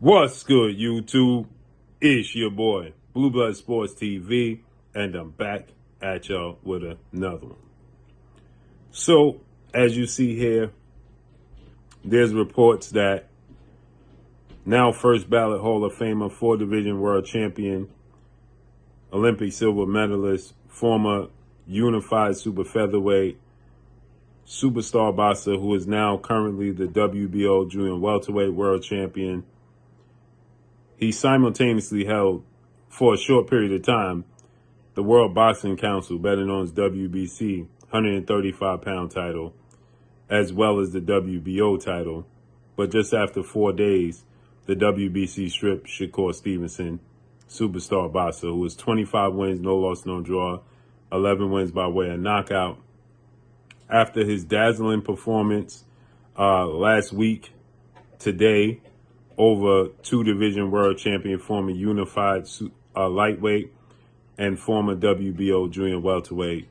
What's good, YouTube? It's your boy, Blue Blood Sports TV, and I'm back at y'all with another one. So, as you see here, there's reports that now first ballot Hall of Famer, 4-division world champion, Olympic silver medalist, former unified super featherweight, superstar boxer who is now currently the WBO junior welterweight world champion. He simultaneously held, for a short period of time, the World Boxing Council, better known as WBC, 135-pound title, as well as the WBO title. But just after 4 days, the WBC stripped Shakur Stevenson, superstar boxer, who was 25 wins, no loss, no draw, 11 wins by way of knockout. After his dazzling performance last week, today, over 2-division world champion, former unified lightweight, and former WBO junior welterweight,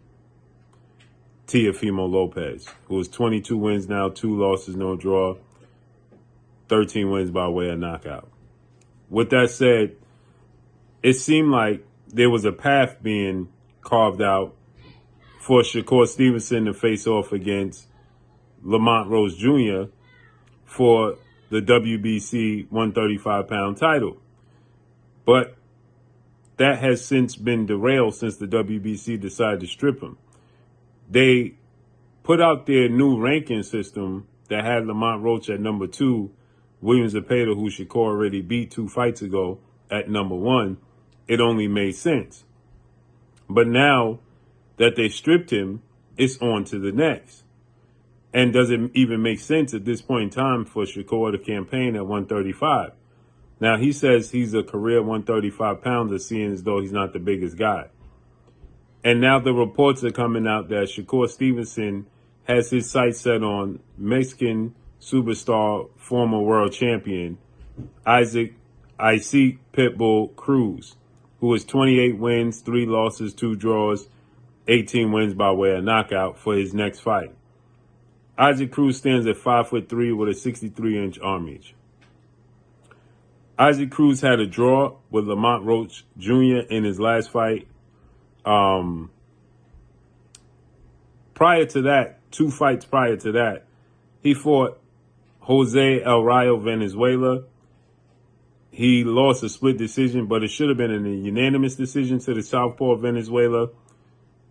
Teofimo Lopez, who has 22 wins now, 2 losses, no draw, 13 wins by way of knockout. With that said, it seemed like there was a path being carved out for Shakur Stevenson to face off against Lamont Rose Jr. for the WBC 135-pound title. But that has since been derailed since the WBC decided to strip him. They put out their new ranking system that had Lamont Roach at number 2, William Zepeda, who Shakur already beat 2 fights ago, at number 1. It only made sense. But now that they stripped him, it's on to the next. And does it even make sense at this point in time for Shakur to campaign at 135? Now, he says he's a career 135-pounder, seeing as though he's not the biggest guy. And now the reports are coming out that Shakur Stevenson has his sights set on Mexican superstar, former world champion, Isaac Pitbull Cruz, who has 28 wins, 3 losses, 2 draws, 18 wins by way of knockout for his next fight. Isaac Cruz stands at 5'3" with a 63-inch arm reach. Isaac Cruz had a draw with Lamont Roach Jr. in his last fight. Prior to that, 2 fights prior to that, he fought Jose El Rayo Venezuela. He lost a split decision, but it should have been a unanimous decision to the southpaw of Venezuela,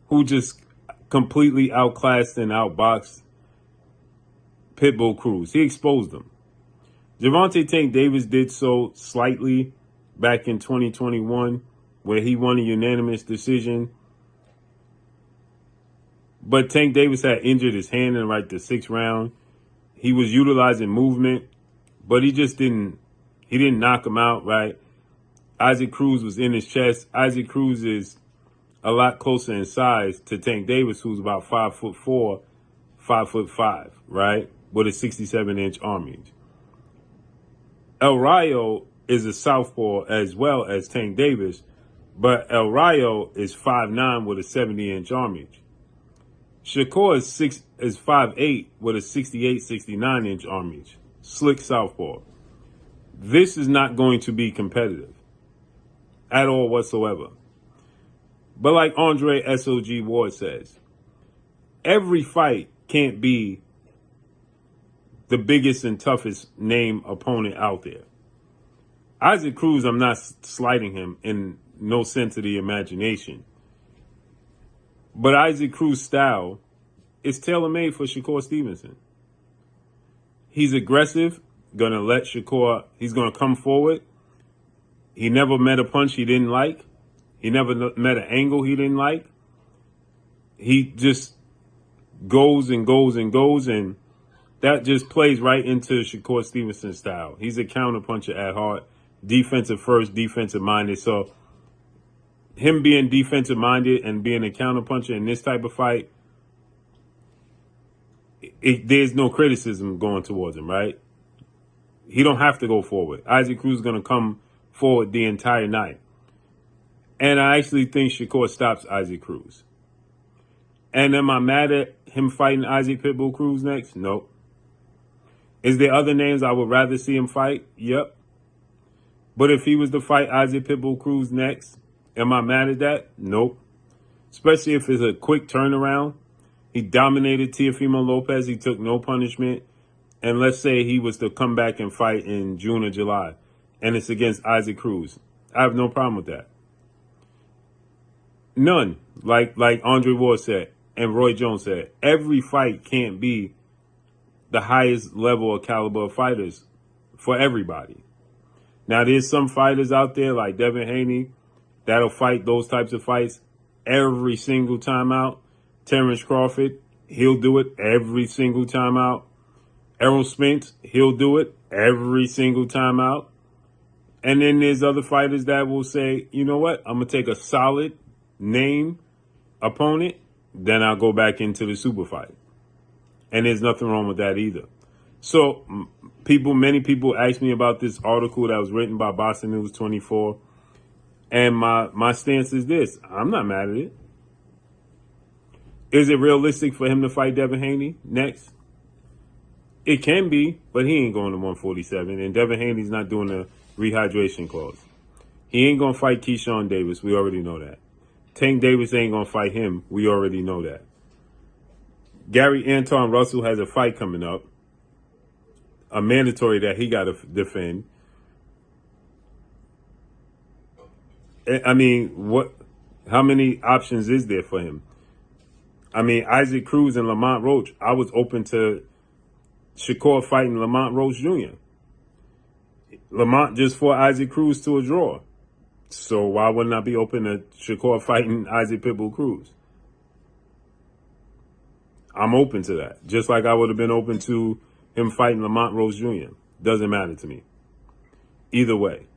who just completely outclassed and outboxed Pitbull Cruz. He exposed him. Gervonta Tank Davis did so slightly back in 2021, where he won a unanimous decision. But Tank Davis had injured his hand in the 6th round. He was utilizing movement, but he didn't knock him out, right? Isaac Cruz was in his chest. Isaac Cruz is a lot closer in size to Tank Davis, who's about 5'4", 5'5", right? With a 67-inch arm reach. El Rayo is a southpaw as well as Tank Davis, but El Rayo is 5'9" with a 70-inch arm reach. Shakur is 5'8" with a 68, 69-inch arm reach. Slick southpaw. This is not going to be competitive at all whatsoever. But like Andre SOG Ward says, every fight can't be the biggest and toughest name opponent out there. Isaac Cruz, I'm not slighting him in no sense of the imagination. But Isaac Cruz's style is tailor-made for Shakur Stevenson. He's aggressive, gonna let Shakur, he's gonna come forward. He never met a punch he didn't like. He never met an angle he didn't like. He just goes and goes and goes, and that just plays right into Shakur Stevenson's style. He's a counterpuncher at heart, defensive first, defensive minded. So him being defensive minded and being a counterpuncher in this type of fight, there's no criticism going towards him, right? He don't have to go forward. Isaac Cruz is going to come forward the entire night. And I actually think Shakur stops Isaac Cruz. And am I mad at him fighting Isaac Pitbull Cruz next? Nope. Is there other names I would rather see him fight? Yep. But if he was to fight Isaac Pitbull Cruz next, am I mad at that? Nope. Especially if it's a quick turnaround. He dominated Teofimo Lopez. He took no punishment. And let's say he was to come back and fight in June or July, and it's against Isaac Cruz. I have no problem with that. None. Like Andre Ward said and Roy Jones said, every fight can't be the highest level of caliber of fighters for everybody. Now, there's some fighters out there like Devin Haney that'll fight those types of fights every single time out. Terrence Crawford, he'll do it every single time out. Errol Spence, he'll do it every single time out. And then there's other fighters that will say, you know what, I'm going to take a solid name opponent, then I'll go back into the super fight. And there's nothing wrong with that either. So many people asked me about this article that was written by Boston News 24. And my stance is this. I'm not mad at it. Is it realistic for him to fight Devin Haney next? It can be, but he ain't going to 147. And Devin Haney's not doing a rehydration clause. He ain't going to fight Keyshawn Davis. We already know that. Tank Davis ain't going to fight him. We already know that. Gary Anton Russell has a fight coming up. A mandatory that he got to defend. I mean, how many options is there for him? I mean, Isaac Cruz and Lamont Roach, I was open to Shakur fighting Lamont Roach Jr. Lamont just fought Isaac Cruz to a draw. So why wouldn't I be open to Shakur fighting Isaac Pitbull Cruz? I'm open to that. Just like I would have been open to him fighting Lamont Roach Jr. Doesn't matter to me. Either way.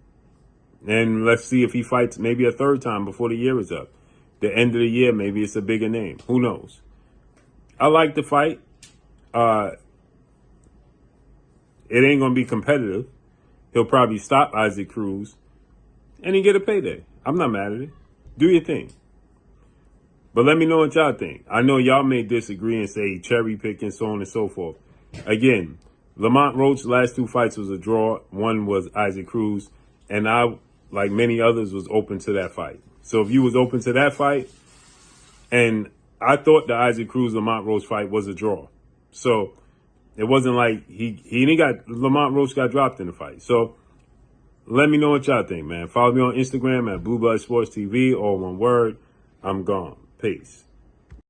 And let's see if he fights maybe a third time before the year is up. The end of the year, maybe it's a bigger name. Who knows? I like the fight. It ain't going to be competitive. He'll probably stop Isaac Cruz and he get a payday. I'm not mad at it. Do your thing. But let me know what y'all think. I know y'all may disagree and say cherry picking, so on and so forth. Again, Lamont Roach's last two fights was a draw. One was Isaac Cruz. And I, like many others, was open to that fight. So if you was open to that fight, and I thought the Isaac Cruz-Lamont Roach fight was a draw. So it wasn't like Lamont Roach got dropped in the fight. So let me know what y'all think, man. Follow me on Instagram at Blue Blood Sports TV, all one word. I'm gone. Peace.